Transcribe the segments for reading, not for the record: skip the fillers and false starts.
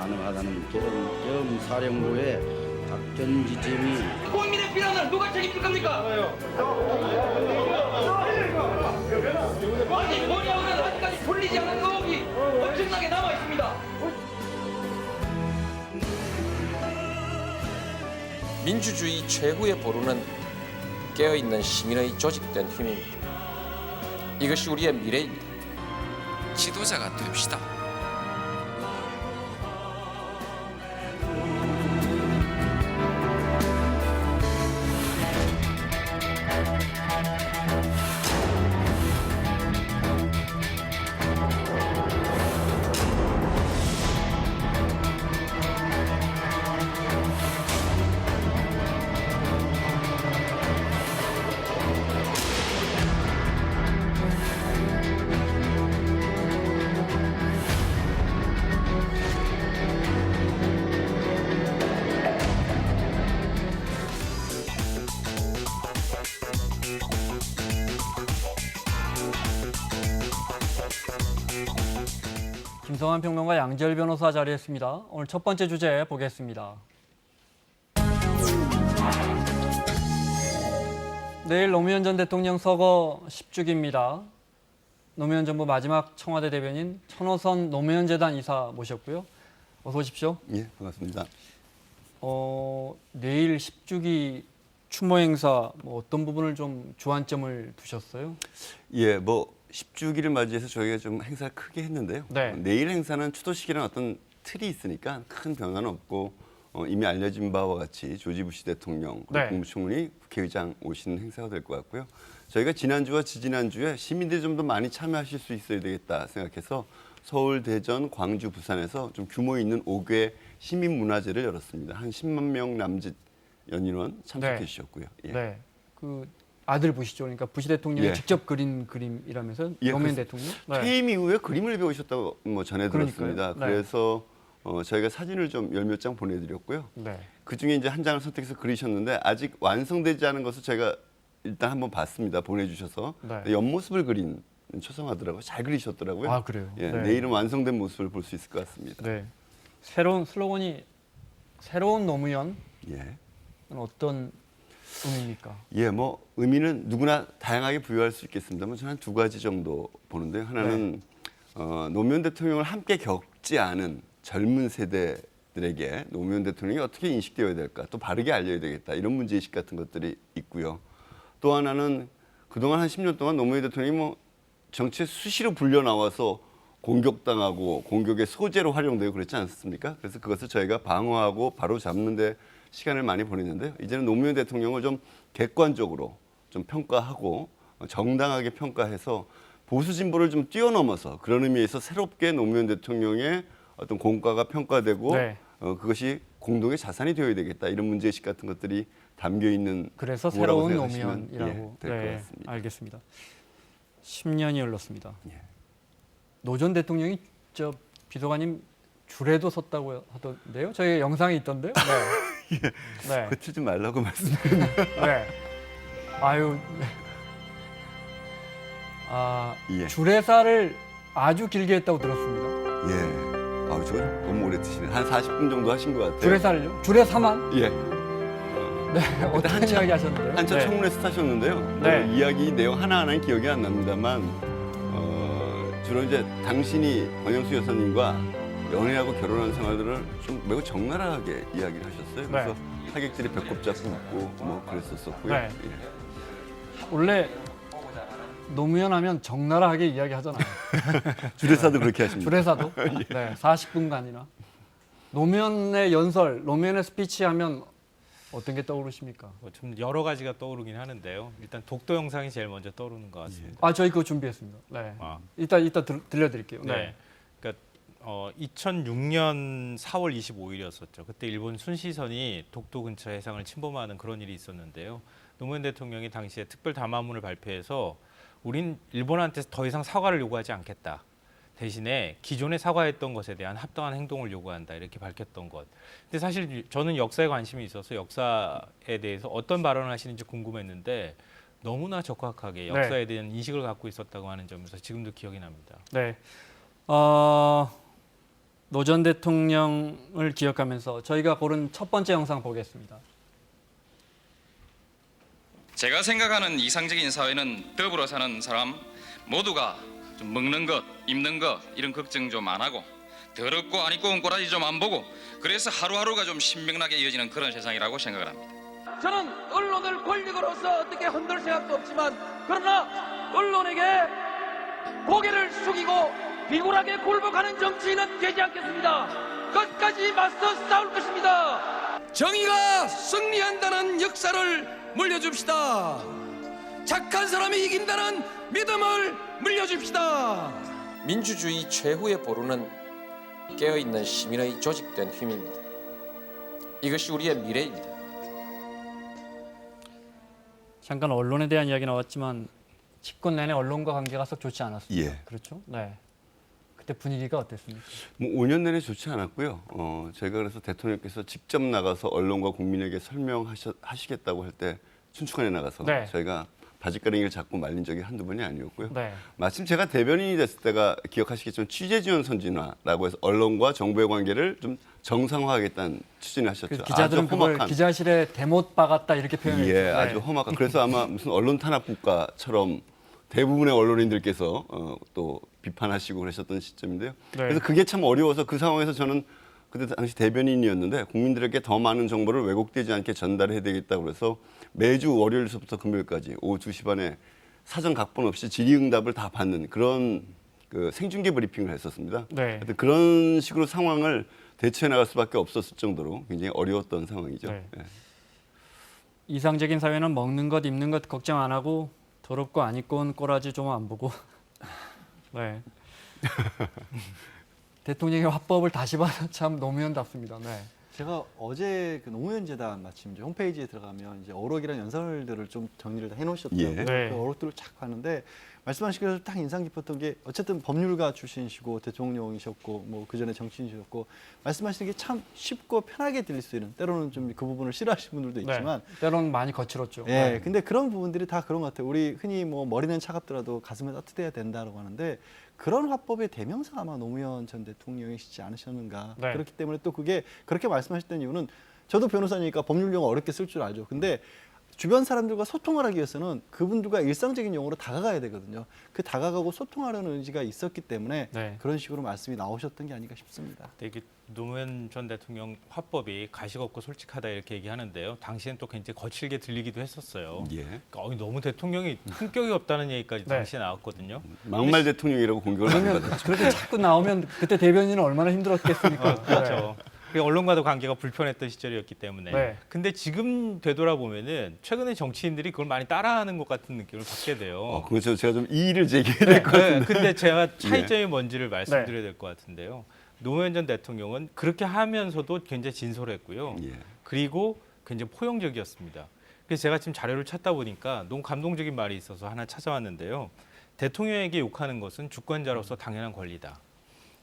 가능하다는 계엄사령부의 작전 지침이 국민의 피난을 누가 책임질 겁니까? 아니 뭐냐고는 아직까지 풀리지 않은 의혹이 엄청나게 남아 있습니다. 민주주의 최후의 보루는 깨어있는 시민의 조직된 힘입니다. 이것이 우리의 미래입니다. 지도자가 됩시다. 김성환 평론가 양지열 변호사 자리했습니다. 오늘 첫 번째 주제 보겠습니다. 내일 노무현 전 대통령 서거 10주기입니다. 노무현 정부 마지막 청와대 대변인 천호선 노무현 재단 이사 모셨고요. 어서 오십시오. 예, 반갑습니다. 내일 10주기 추모 행사 어떤 부분을 좀 주안점을 두셨어요? 예, 10주기를 맞이해서 저희가 좀 행사를 크게 했는데요. 네. 내일 행사는 추도식이라는 어떤 틀이 있으니까 큰 변화는 없고 이미 알려진 바와 같이 조지 부시 대통령, 네. 국무총리, 국회의장 오시는 행사가 될 것 같고요. 저희가 지난주와 지지난주에 시민들이 좀 더 많이 참여하실 수 있어야 되겠다 생각해서 서울, 대전, 광주, 부산에서 좀 규모 있는 5개 시민문화제를 열었습니다. 한 10만 명 남짓 연인원 참석해 네. 주셨고요. 예. 네. 그 아들 부시죠. 그러니까 부시 대통령이 예. 직접 그린 그림이라면서 예, 노무현 그 대통령? 퇴임 이후에 그림을 배우셨다고 전해 들었습니다. 그러니까요. 네. 그래서 저희가 사진을 좀 열 몇 장 보내드렸고요. 네. 그 중에 이제 한 장을 선택해서 그리셨는데 아직 완성되지 않은 것을 제가 일단 한번 봤습니다. 보내주셔서 네. 옆모습을 그린 초성하더라고요. 잘 그리셨더라고요. 아, 그래요? 예, 네. 내일은 완성된 모습을 볼 수 있을 것 같습니다. 네. 새로운 슬로건이 새로운 노무현 예. 어떤 의미입니까? 예, 의미는 누구나 다양하게 부여할 수 있겠습니다만 저는 한 두 가지 정도 보는데요. 하나는 노무현 대통령을 함께 겪지 않은 젊은 세대들에게 노무현 대통령이 어떻게 인식되어야 될까, 또 바르게 알려야 되겠다 이런 문제의식 같은 것들이 있고요. 또 하나는 그동안 한 10년 동안 노무현 대통령이 정치에 수시로 불려 나와서 공격당하고 공격의 소재로 활용되고 그렇지 않습니까? 그래서 그것을 저희가 방어하고 바로 잡는 데 시간을 많이 보냈는데요. 이제는 노무현 대통령을 좀 객관적으로 좀 평가하고 정당하게 평가해서 보수 진보를 좀 뛰어넘어서 그런 의미에서 새롭게 노무현 대통령의 어떤 공과가 평가되고 네. 그것이 공동의 자산이 되어야 되겠다 이런 문제의식 같은 것들이 담겨 있는 그래서 구호라고 새로운 생각하시면, 노무현이라고. 될 것 같습니다. 알겠습니다. 10년이 흘렀습니다. 예. 노 전 대통령이 비서관님 줄에도 섰다고 하던데요? 저희 영상이 있던데요? 네. 네. 거치지 말라고 말씀드렸는데. 네. 아유. 네. 예. 주례사를 아주 길게 했다고 들었습니다. 예. 저 너무 오래 드시네. 한 40분 정도 하신 것 같아요. 주례사를요? 주례사만? 예. 네. 어떤 한참- 이야기 하셨는데요? 한참 네. 청문회에서 타셨는데요. 네. 이야기 내용 하나하나는 기억이 안 납니다만 주로 이제 당신이 권영수 여사님과 연애하고 결혼한 생활들을 좀 매우 적나라하게 이야기를 하셨어요. 그래서 하객들이 배꼽 잡고 웃고 그랬었었고요. 네. 예. 원래 노무현 하면 적나라하게 이야기하잖아요. 주례사도 그렇게 하십니다. 주례사도? 예. 네, 40분간이나. 노무현의 연설, 노무현의 스피치 하면 어떤 게 떠오르십니까? 좀 여러 가지가 떠오르긴 하는데요. 일단 독도 영상이 제일 먼저 떠오르는 것 같습니다. 저희 그거 준비했습니다. 네. 아. 이따 들려드릴게요. 네. 그러니까 2006년 4월 25일이었었죠. 그때 일본 순시선이 독도 근처 해상을 침범하는 그런 일이 있었는데요. 노무현 대통령이 당시에 특별 담화문을 발표해서 우린 일본한테 더 이상 사과를 요구하지 않겠다. 대신에 기존에 사과했던 것에 대한 합당한 행동을 요구한다. 이렇게 밝혔던 것. 근데 사실 저는 역사에 관심이 있어서 역사에 대해서 어떤 발언을 하시는지 궁금했는데 너무나 적확하게 역사에 대한 인식을 갖고 있었다고 하는 점에서 지금도 기억이 납니다. 네. 노 전 대통령을 기억하면서 저희가 고른 첫 번째 영상 보겠습니다. 제가 생각하는 이상적인 사회는 더불어 사는 사람 모두가 좀 먹는 것, 입는 것 이런 걱정 좀 안 하고 더럽고 안 입고 온 꼬라지 좀 안 보고 그래서 하루하루가 좀 신명나게 이어지는 그런 세상이라고 생각을 합니다. 저는 언론을 권력으로서 어떻게 흔들 생각도 없지만 그러나 언론에게 고개를 숙이고 비굴하게 굴복하는 정치인은 되지 않겠습니다. 끝까지 맞서 싸울 것입니다. 정의가 승리한다는 역사를 물려줍시다. 착한 사람이 이긴다는 믿음을 물려줍시다. 민주주의 최후의 보루는 깨어있는 시민의 조직된 힘입니다. 이것이 우리의 미래입니다. 잠깐 언론에 대한 이야기 나왔지만 집권 내내 언론과 관계가 썩 좋지 않았습니다. 예. 그렇죠? 네. 그때 분위기가 어땠습니까? 뭐 5년 내내 좋지 않았고요. 제가 그래서 대통령께서 직접 나가서 언론과 국민에게 설명하시겠다고 할 때 춘추관에 나가서 네. 저희가 바짓가랑이를 잡고 말린 적이 한두 번이 아니었고요. 네. 마침 제가 대변인이 됐을 때가 기억하시겠지만 취재지원 선진화라고 해서 언론과 정부의 관계를 좀 정상화하겠다는 추진을 하셨죠. 그 기자들은 아주 그걸 험악한. 기자실에 대못 박았다 이렇게 표현했죠. 예, 아주 험악한. 그래서 아마 무슨 언론 탄압 국가처럼 대부분의 언론인들께서 또 비판하시고 그러셨던 시점인데요. 네. 그래서 그게 참 어려워서 그 상황에서 저는 그때 당시 대변인이었는데 국민들에게 더 많은 정보를 왜곡되지 않게 전달해야 되겠다고 그래서 매주 월요일서부터 금요일까지 오후 2시 반에 사전 각본 없이 질의응답을 다 받는 그런 그 생중계 브리핑을 했었습니다. 네. 하여튼 그런 식으로 상황을 대처해 나갈 수밖에 없었을 정도로 굉장히 어려웠던 상황이죠. 네. 예. 이상적인 사회는 먹는 것, 입는 것 걱정 안 하고 더럽고 안 입고 온 꼬라지 좀 안 보고. 네. 대통령의 화법을 다시 봐도 참 노무현답습니다. 네. 제가 어제 그 노무현 재단 마침 이제 홈페이지에 들어가면 이제 어록이랑 연설들을 좀 정리를 다 해놓으셨더라고요. 예. 네. 그 어록들을 착 봤는데 말씀하신 대로 딱 인상 깊었던 게 어쨌든 법률가 출신이시고 대통령이셨고 뭐 그 전에 정치인이셨고 말씀하시는 게 참 쉽고 편하게 들릴 수 있는 때로는 좀 그 부분을 싫어하시는 분들도 있지만 네. 때로는 많이 거칠었죠. 예, 네. 근데 그런 부분들이 다 그런 것 같아요. 우리 흔히 뭐 머리는 차갑더라도 가슴은 따뜻해야 된다라고 하는데 그런 화법의 대명사가 아마 노무현 전 대통령이시지 않으셨는가. 네. 그렇기 때문에 또 그게 그렇게 말씀하셨던 이유는 저도 변호사니까 법률 용어 어렵게 쓸 줄 알죠. 근데 주변 사람들과 소통을 하기 위해서는 그분들과 일상적인 용어로 다가가야 되거든요. 그 다가가고 소통하려는 의지가 있었기 때문에 네. 그런 식으로 말씀이 나오셨던 게 아닌가 싶습니다. 되게 노무현 전 대통령 화법이 가식 없고 솔직하다 이렇게 얘기하는데요. 당시엔 또 굉장히 거칠게 들리기도 했었어요. 예. 그러니까 너무 대통령이 품격이 없다는 얘기까지 네. 당시에 나왔거든요. 막말 대통령이라고 공격을 많이 그러면 받았죠. 그렇게 자꾸 나오면 그때 대변인은 얼마나 힘들었겠습니까? 그렇죠. 그리고 언론과도 관계가 불편했던 시절이었기 때문에. 네. 근데 지금 되돌아보면은 최근에 정치인들이 그걸 많이 따라하는 것 같은 느낌을 받게 돼요. 그건 제가 좀 이의를 제기해야 될 것 같은데. 네, 근데 제가 차이점이 뭔지를 말씀드려야 네. 될 것 같은데요. 노무현 전 대통령은 그렇게 하면서도 굉장히 진솔했고요. 예. 그리고 굉장히 포용적이었습니다. 그래서 제가 지금 자료를 찾다 보니까 너무 감동적인 말이 있어서 하나 찾아왔는데요. 대통령에게 욕하는 것은 주권자로서 당연한 권리다.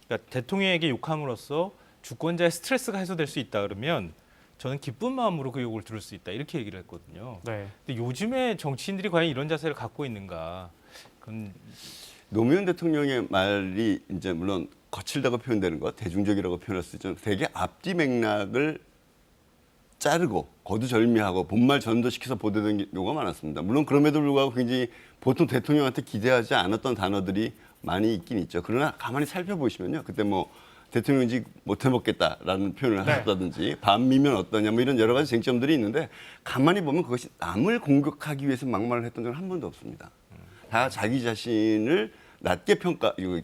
그러니까 대통령에게 욕함으로써 주권자의 스트레스가 해소될 수 있다 그러면 저는 기쁜 마음으로 그 욕을 들을 수 있다 이렇게 얘기를 했거든요. 네. 근데 요즘에 정치인들이 과연 이런 자세를 갖고 있는가? 그건 노무현 대통령의 말이 이제 물론 거칠다고 표현되는 것, 대중적이라고 표현할 수 있지만 되게 앞뒤 맥락을 자르고 거두절미하고 본말 전도시켜서 보도된 경우가 많았습니다. 물론 그럼에도 불구하고 굉장히 보통 대통령한테 기대하지 않았던 단어들이 많이 있긴 있죠. 그러나 가만히 살펴보시면요. 그때 뭐 대통령인지 못 해먹겠다라는 표현을 네. 하셨다든지 반미면 어떠냐 뭐 이런 여러 가지 쟁점들이 있는데 가만히 보면 그것이 남을 공격하기 위해서 막말을 했던 적은 한 번도 없습니다. 다 자기 자신을 낮게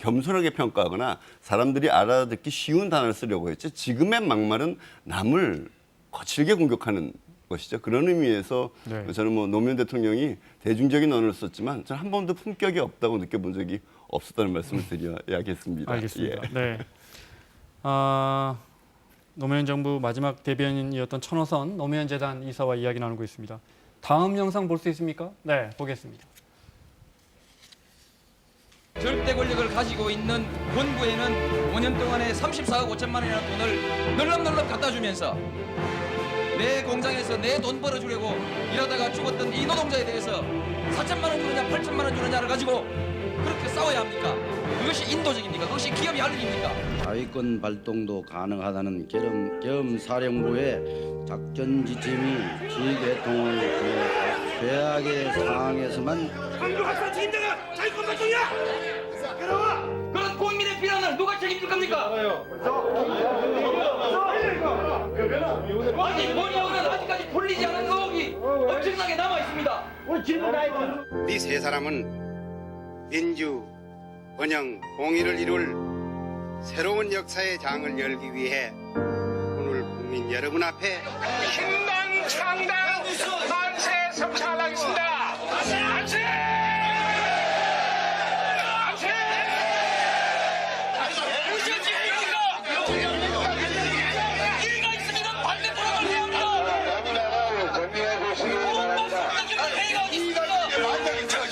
겸손하게 평가하거나 사람들이 알아듣기 쉬운 단어를 쓰려고 했지 지금의 막말은 남을 거칠게 공격하는 것이죠. 그런 의미에서 네. 저는 뭐 노무현 대통령이 대중적인 언어를 썼지만 저는 한 번도 품격이 없다고 느껴본 적이 없었다는 말씀을 드려야겠습니다. 알겠습니다. 예. 네. 노무현 정부 마지막 대변인이었던 천호선 노무현 재단 이사와 이야기 나누고 있습니다. 다음 영상 볼 수 있습니까? 네, 보겠습니다. 절대 권력을 가지고 있는 본부에는 5년 동안에 34억 5천만 원이라는 돈을 널렁널렁 갖다 주면서 내 공장에서 내 돈 벌어주려고 일하다가 죽었던 이 노동자에 대해서 4천만 원 주느냐 8천만 원 주느냐를 가지고 그렇게 싸워야 합니까? 그것이 인도적입니까? 그것이 기업의 할 일입니까? 자위권 발동도 가능하다는 계엄사령부의 작전 지침이 지대통을 최악의 상황에서만 그런 국민의 비난을 누가 책임질 겁니까? 아니 뭐냐고는 아직까지 풀리지 않은 의혹이 엄청나게 남아 있습니다. 이 세 사람은 민주, 번영, 공의를 이룰 새로운 역사의 장을 열기 위해 오늘 국민 여러분 앞에 신당창당 만세 성찰하겠습니다. 만세! 만세! 무시하지 이가 있으면 반대표로 해야 합니다. 회의가 어디 있습니까?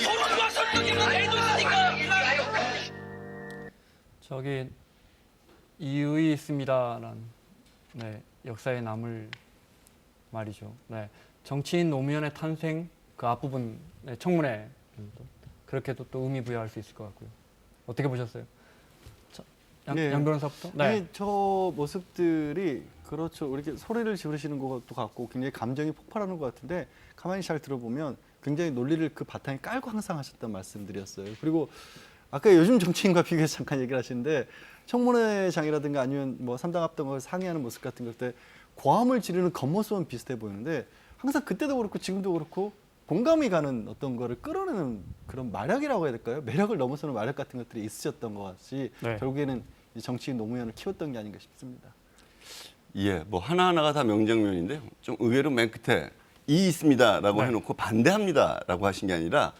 토론과 설득이 있는 회의도 있으니까. 저기 이의 있습니다라는 네, 역사에 남을 말이죠. 네, 정치인 노무현의 탄생 그 앞부분 네, 청문회 그렇게도 또 의미 부여할 수 있을 것 같고요. 어떻게 보셨어요? 네. 양 변호사부터? 네. 아니, 저 모습들이 그렇죠. 이렇게 소리를 지르시는 것도 같고 굉장히 감정이 폭발하는 것 같은데 가만히 잘 들어보면 굉장히 논리를 그 바탕에 깔고 항상 하셨던 말씀들이었어요. 그리고 아까 요즘 정치인과 비교해서 잠깐 얘기를 하시는데 청문회장이라든가 아니면 뭐 3당 합당을 상의하는 모습 같은 걸 때 고함을 지르는 겉모습은 비슷해 보이는데 항상 그때도 그렇고 지금도 그렇고 공감이 가는 어떤 거를 끌어내는 그런 마력이라고 해야 될까요? 매력을 넘어서는 마력 같은 것들이 있으셨던 것 같이 네. 결국에는 이 정치인 노무현을 키웠던 게 아닌가 싶습니다. 예, 뭐 하나하나가 다 명장면인데요. 좀 의외로 맨 끝에 이 있습니다라고 네. 해놓고 반대합니다라고 하신 게 아니라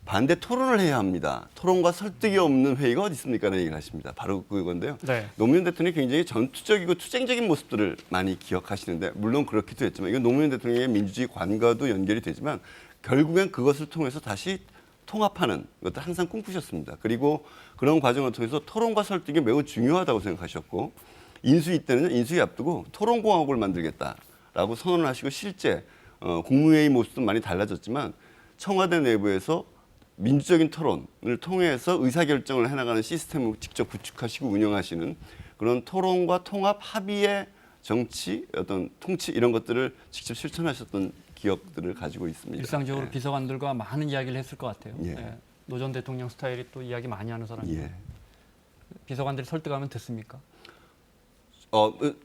반대 토론을 해야 합니다. 토론과 설득이 없는 회의가 어디 있습니까? 라는 얘기를 하십니다. 바로 그건데요. 네. 노무현 대통령이 굉장히 전투적이고 투쟁적인 모습들을 많이 기억하시는데 물론 그렇기도 했지만 이건 노무현 대통령의 민주주의 관과도 연결이 되지만 결국엔 그것을 통해서 다시 통합하는 것도 항상 꿈꾸셨습니다. 그리고 그런 과정을 통해서 토론과 설득이 매우 중요하다고 생각하셨고 인수위 때는 인수위 앞두고 토론공화국을 만들겠다라고 선언을 하시고 실제 국무회의 모습도 많이 달라졌지만 청와대 내부에서 민주적인 토론을 통해서 의사결정을 해나가는 시스템을 직접 구축하시고 운영하시는 그런 토론과 통합 합의의 정치, 어떤 통치 이런 것들을 직접 실천하셨던 기억들을 가지고 있습니다. 일상적으로 예. 비서관들과 많은 이야기를 했을 것 같아요. 예. 네. 노 전 대통령 스타일이 또 이야기 많이 하는 사람이에요. 예. 비서관들이 설득하면 듣습니까?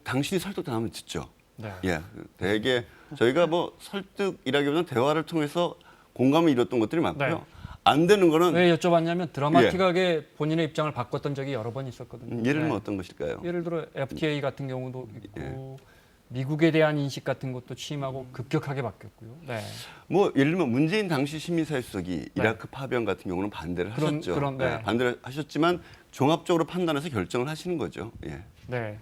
당신이 설득당하면 듣죠. 네. 예. 대개 저희가 뭐 설득이라기보다는 대화를 통해서 공감을 이뤘던 것들이 많고요. 네. 안 되는 거는 왜 여쭤봤냐면 드라마틱하게 본인의 입장을 바꿨던 적이 여러 번 있었거든요. 예를 들면 네. 어떤 것일까요? 예를 들어 FTA 같은 경우도 있고 예. 미국에 대한 인식 같은 것도 취임하고 급격하게 바뀌었고요. 네. 뭐 예를 들면 문재인 당시 시민사회 수석이 이라크 파병 같은 경우는 반대를 하셨죠. 네. 반대를 하셨지만 종합적으로 판단해서 결정을 하시는 거죠. 예. 네.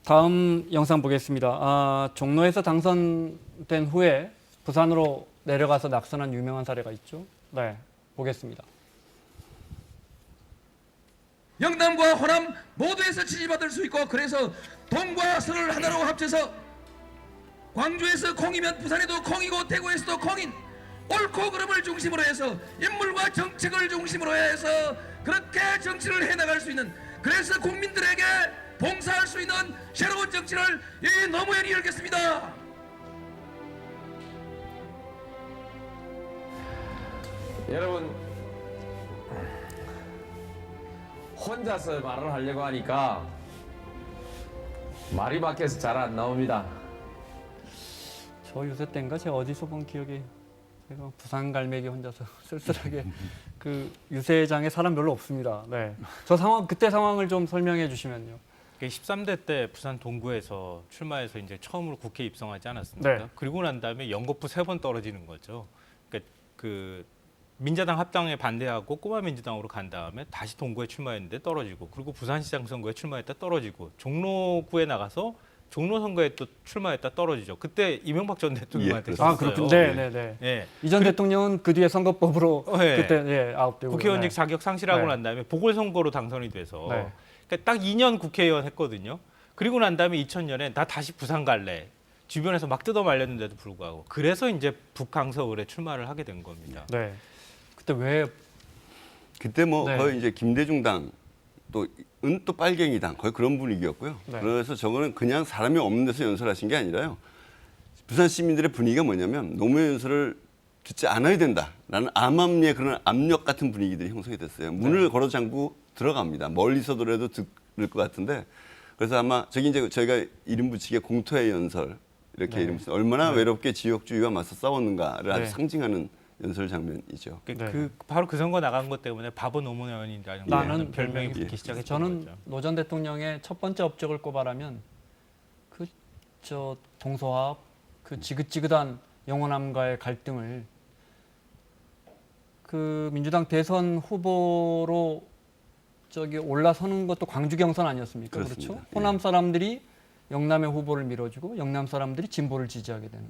다음 영상 보겠습니다. 종로에서 당선된 후에 부산으로 내려가서 낙선한 유명한 사례가 있죠. 네, 보겠습니다. 영남과 호남 모두에서 지지받을 수 있고 그래서 동과 서를 하나로 합쳐서 광주에서 콩이면 부산에도 콩이고 대구에서도 콩인 옳고 그름을 중심으로 해서 인물과 정책을 중심으로 해서 그렇게 정치를 해나갈 수 있는 그래서 국민들에게 봉사할 수 있는 새로운 정치를 이 노무현이 열겠습니다. 여러분 혼자서 말을 하려고 하니까 말이 막혀서 잘 안 나옵니다. 저 요새 때인가 제가 어디서 본 기억이 제가 부산 갈매기 혼자서 쓸쓸하게 그 유세장에 사람 별로 없습니다. 네, 저 상황 그때 상황을 좀 설명해 주시면요. 13대 때 부산 동구에서 출마해서 이제 처음으로 국회에 입성하지 않았습니까? 네. 그리고 난 다음에 연거푸 3번 떨어지는 거죠. 그러니까 그 민자당 합당에 반대하고 꼬마 민주당으로 간 다음에 다시 동구에 출마했는데 떨어지고 그리고 부산시장 선거에 출마했다 떨어지고 종로구에 나가서 종로 선거에 또 출마했다 떨어지죠. 그때 이명박 전 대통령한테 졌어요. 그렇군요. 네. 예. 이전 대통령은 그 뒤에 선거법으로 예. 그때 아웃되고 국회의원직 자격 상실하고 네. 난 다음에 보궐선거로 당선이 돼서 네. 그러니까 딱 2년 국회의원 했거든요. 그리고 난 다음에 2000년에 나 다시 부산 갈래. 주변에서 막 뜯어 말렸는데도 불구하고 그래서 이제 북강서을에 출마를 하게 된 겁니다. 네. 그때 왜 그때 뭐 네. 거의 이제 김대중당 또 빨갱이당 거의 그런 분위기였고요. 네. 그래서 저거는 그냥 사람이 없는 데서 연설하신 게 아니라요. 부산 시민들의 분위기가 뭐냐면 노무현 연설을 듣지 않아야 된다라는 암암리의 그런 압력 같은 분위기들이 형성이 됐어요. 문을 걸어 잠그고 들어갑니다. 멀리서더라도 들을 것 같은데 그래서 아마 저기 이제 저희가 이름 붙이기에 공토의 연설 이렇게 네. 이름 붙여 얼마나 외롭게 지역주의와 맞서 싸웠는가를 아주 네. 상징하는 연설 장면이죠. 바로 그 선거 나간 것 때문에 바보 노무현이라는 나는 별명이 예. 붙기 시작했던 저는 거죠. 노 전 대통령의 첫 번째 업적을 꼽아라면 저 동서화합, 그 지긋지긋한 영호남과의 갈등을 그 민주당 대선 후보로 저기 올라서는 것도 광주 경선 아니었습니까? 그렇습니다. 그렇죠? 호남 사람들이 영남의 후보를 밀어주고 영남 사람들이 진보를 지지하게 되는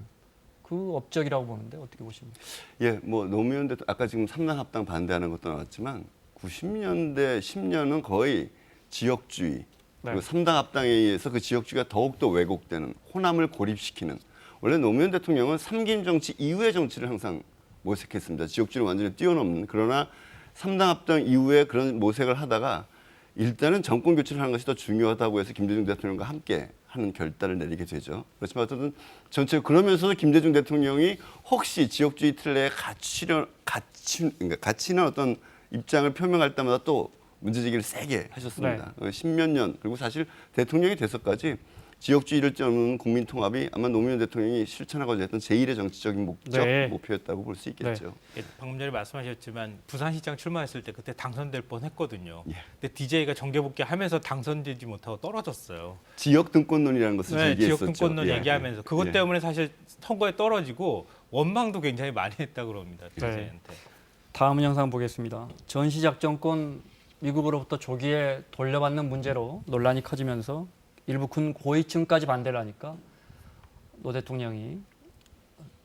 그 업적이라고 보는데 어떻게 보십니까? 예, 뭐 노무현 대통령 아까 지금 3당 합당 반대하는 것도 나왔지만 90년대 10년은 거의 지역주의 네. 그리고 3당 합당에 의해서 그 지역주의가 더욱더 왜곡되는 호남을 고립시키는 원래 노무현 대통령은 삼김 정치 이후의 정치를 항상 모색했습니다. 지역주의를 완전히 뛰어넘는 그러나 3당 합당 이후에 그런 모색을 하다가 일단은 정권 교체를 하는 것이 더 중요하다고 해서 김대중 대통령과 함께 하는 결단을 내리게 되죠. 그렇지만 어쨌든 전체 그러면서도 김대중 대통령이 혹시 지역주의 틀내에 갇히는 어떤 입장을 표명할 때마다 또 문제제기를 세게 하셨습니다. 십몇 년 그리고 사실 대통령이 돼서까지 지역주의를 뛰어넘는 국민통합이 아마 노무현 대통령이 실천하고자 했던 제1의 정치적인 목적, 네. 목표였다고 볼 수 있겠죠. 방금 전에 말씀하셨지만 부산시장 출마했을 때 그때 당선될 뻔했거든요. 예. 근데 DJ가 정계복귀하면서 당선되지 못하고 떨어졌어요. 지역 등권론이라는 것을 네, 얘기했었죠. 지역 등권론 예. 얘기하면서 그것 예. 때문에 사실 선거에 떨어지고 원망도 굉장히 많이 했다 그럽니다. 네. DJ한테. 다음 영상 보겠습니다. 전시작전권 미국으로부터 조기에 돌려받는 문제로 논란이 커지면서 일부 군 고위층까지 반대를 하니까 노 대통령이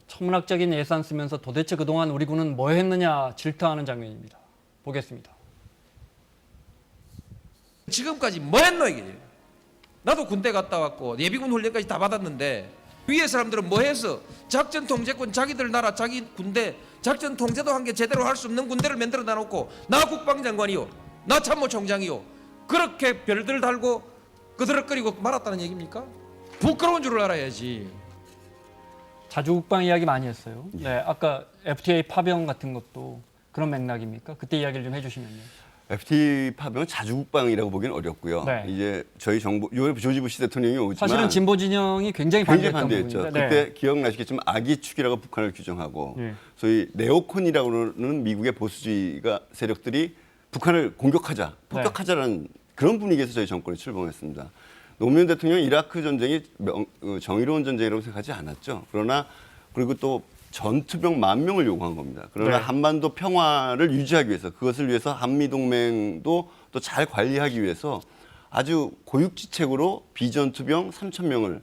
천문학적인 예산 쓰면서 도대체 그동안 우리 군은 뭐 했느냐 질타하는 장면입니다. 보겠습니다. 지금까지 뭐 했노 이게? 나도 군대 갔다 왔고 예비군 훈련까지 다 받았는데 위에 사람들은 뭐 해서 작전 통제권 자기들 나라 자기 군대 작전 통제도 한 게 제대로 할 수 없는 군대를 만들어 놔놓고 나 국방장관이요 나 참모총장이요 그렇게 별들 달고 그들을거리고 말았다는 얘기입니까? 부끄러운 줄을 알아야지. 자주국방 이야기 많이 했어요. 네, 아까 FTA 파병 같은 것도 그런 맥락입니까? 그때 이야기를 좀 해주시면요. FTA 파병은 자주국방이라고 보기는 어렵고요. 네. 이제 저희 정부 조지 부시 대통령이 오지만 사실은 진보 진영이 굉장히 굉장히 반대했던 반대했죠. 부분인데, 그때 기억나시겠지만 악의축이라고 북한을 규정하고 네. 소위 네오콘이라고 하는 미국의 보수주의가 세력들이 북한을 공격하자, 폭격하자라는 그런 분위기에서 저희 정권이 출범했습니다. 노무현 대통령이 이라크 전쟁이 정의로운 전쟁이라고 생각하지 않았죠. 그러나 그리고 또 전투병 10,000명을 요구한 겁니다. 그러나 네. 한반도 평화를 유지하기 위해서 그것을 위해서 한미동맹도 또 잘 관리하기 위해서 아주 고육지책으로 비전투병 3,000명을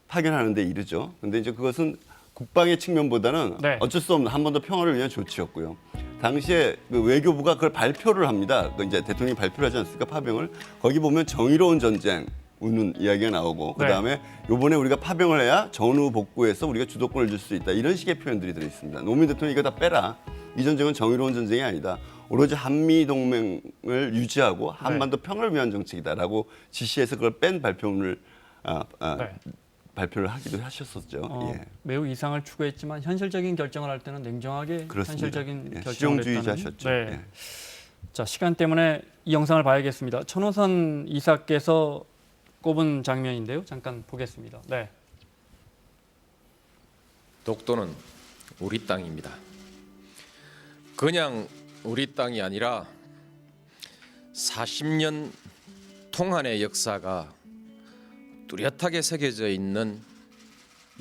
파견하는 데 이르죠. 근데 이제 그것은 국방의 측면보다는 네. 어쩔 수 없는 한반도 평화를 위한 조치였고요. 당시에 그 외교부가 그걸 발표를 합니다. 그 이제 대통령이 발표를 하지 않습니까? 파병을. 거기 보면 정의로운 전쟁 우는 이야기가 나오고 네. 그다음에 이번에 우리가 파병을 해야 전후 복구해서 우리가 주도권을 줄 수 있다. 이런 식의 표현들이 들어 있습니다. 노무현 대통령이 이거 다 빼라. 이 전쟁은 정의로운 전쟁이 아니다. 오로지 한미 동맹을 유지하고 한반도 평화를 위한 정책이다라고 지시해서 그걸 뺀 발표문을 발표를 하기도 하셨었죠. 예. 매우 이상을 추구했지만 현실적인 결정을 할 때는 냉정하게 그렇습니다. 현실적인 예, 결정을 실용주의자셨죠. 했다는. 네. 예. 자, 시간 때문에 이 영상을 봐야겠습니다. 천호선 이사께서 꼽은 장면인데요. 잠깐 보겠습니다. 네. 독도는 우리 땅입니다. 그냥 우리 땅이 아니라 40년 통한의 역사가 뚜렷하게 새겨져 있는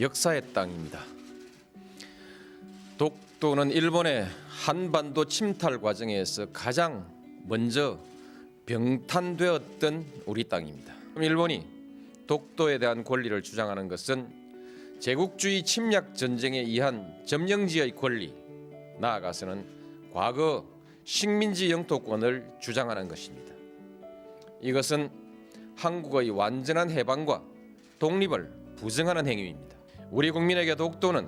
역사의 땅입니다. 독도는 일본의 한반도 침탈 과정에서 가장 먼저 병탄되었던 우리 땅입니다. 일본이 독도에 대한 권리를 주장하는 것은 제국주의 침략 전쟁에 의한 점령지의 권리, 나아가서는 과거 식민지 영토권을 주장하는 것입니다. 이것은 한국의 완전한 해방과 독립을 부정하는 행위입니다. 우리 국민에게 독도는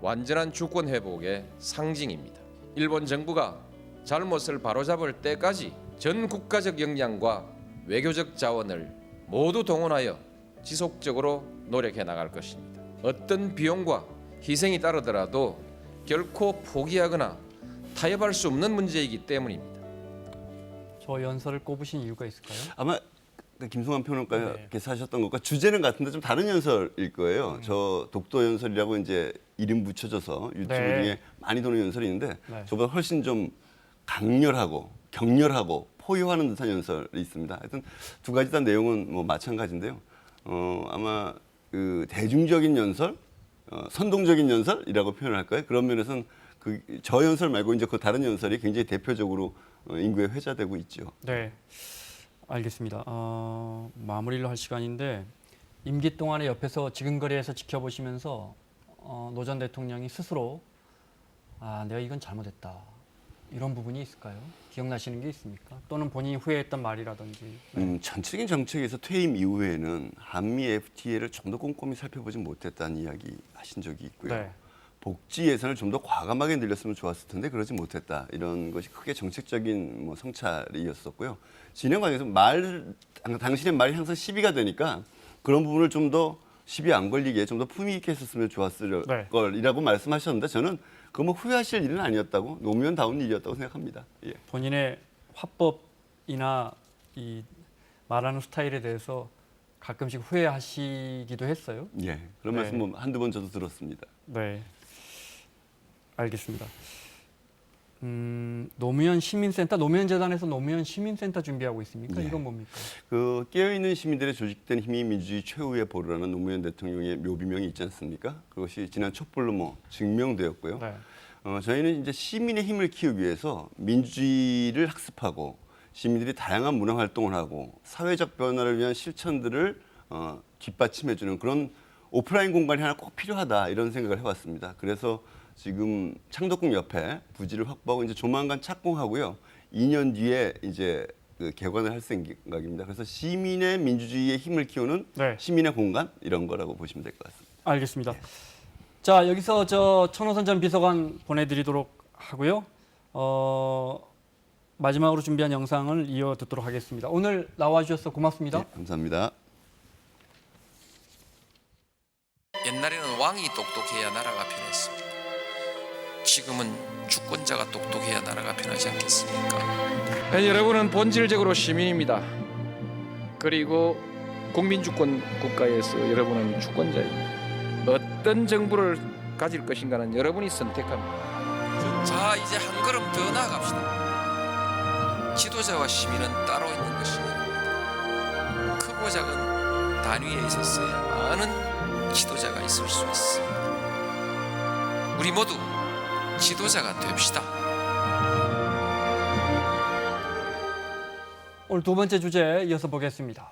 완전한 주권 회복의 상징입니다. 일본 정부가 잘못을 바로잡을 때까지 전 국가적 역량과 외교적 자원을 모두 동원하여 지속적으로 노력해 나갈 것입니다. 어떤 비용과 희생이 따르더라도 결코 포기하거나 타협할 수 없는 문제이기 때문입니다. 저 연설을 꼽으신 이유가 있을까요? 아마 김성환 평론가께서 하셨던 것과 주제는 같은데 좀 다른 연설일 거예요. 저 독도 연설이라고 이제 이름 붙여줘서 유튜브 네. 중에 많이 도는 연설이 있는데 네. 저보다 훨씬 좀 강렬하고 격렬하고 포효하는 듯한 연설이 있습니다. 하여튼 두 가지 다 내용은 뭐 마찬가지인데요. 아마 그 대중적인 연설, 선동적인 연설이라고 표현을 할까요? 그런 면에서는 저 연설 말고 이제 그 다른 연설이 굉장히 대표적으로 인구에 회자되고 있죠. 네, 알겠습니다. 마무리를 할 시간인데 임기 동안에 옆에서 지근거리에서 지켜보시면서 노 전 대통령이 스스로 내가 이건 잘못했다 이런 부분이 있을까요? 기억나시는 게 있습니까? 또는 본인이 후회했던 말이라든지. 전체적인 정책에서 퇴임 이후에는 한미 FTA를 좀 더 꼼꼼히 살펴보지 못했다는 이야기 하신 적이 있고요. 네. 복지 예산을 좀 더 과감하게 늘렸으면 좋았을 텐데 그러지 못했다. 이런 것이 크게 정책적인 뭐 성찰이었었고요. 진행 과정에서 당신의 말이 항상 시비가 되니까 그런 부분을 좀 더 시비 안 걸리게 좀 더 품위 있게 했었으면 좋았을 네. 걸이라고 말씀하셨는데 저는 그거 뭐 후회하실 일은 아니었다고 노무현다운 일이었다고 생각합니다. 예. 본인의 화법이나 이 말하는 스타일에 대해서 가끔씩 후회하시기도 했어요. 예. 그런 네. 말씀 뭐 한두 번 저도 들었습니다. 네, 알겠습니다. 노무현 시민센터, 노무현 재단에서 노무현 시민센터 준비하고 있습니까? 예. 이건 뭡니까? 그 깨어있는 시민들의 조직된 힘이 민주주의 최후의 보루라는 노무현 대통령의 묘비명이 있지 않습니까? 그것이 지난 촛불로 뭐 증명되었고요. 네. 저희는 이제 시민의 힘을 키우기 위해서 민주주의를 학습하고 시민들이 다양한 문화 활동을 하고 사회적 변화를 위한 실천들을 뒷받침해주는 그런 오프라인 공간이 하나 꼭 필요하다 이런 생각을 해왔습니다. 그래서 지금 창덕궁 옆에 부지를 확보하고 이제 조만간 착공하고요. 2년 뒤에 이제 그 개관을 할 생각입니다. 그래서 시민의 민주주의의 힘을 키우는 네. 시민의 공간 이런 거라고 보시면 될 것 같습니다. 알겠습니다. 자, 여기서 저 천호선 전 비서관 보내드리도록 하고요. 마지막으로 준비한 영상을 이어 듣도록 하겠습니다. 오늘 나와주셔서 고맙습니다. 네, 감사합니다. 옛날에는 왕이 똑똑해야 나라가 편했습니다. 지금은 주권자가 똑똑해야 나라가 편하지 않겠습니까? 여러분은 본질적으로 시민입니다. 그리고 국민주권 국가에서 여러분은 주권자입니다. 어떤 정부를 가질 것인가는 여러분이 선택합니다. 자, 이제 한 걸음 더 나아갑시다. 지도자와 시민은 따로 있는 것이 아닙니다. 크고 작은 단위에 있었어야만은 지도자가 있을 수 있습니다. 우리 모두 지도자가 됩시다. 오늘 두 번째 주제 이어서 보겠습니다.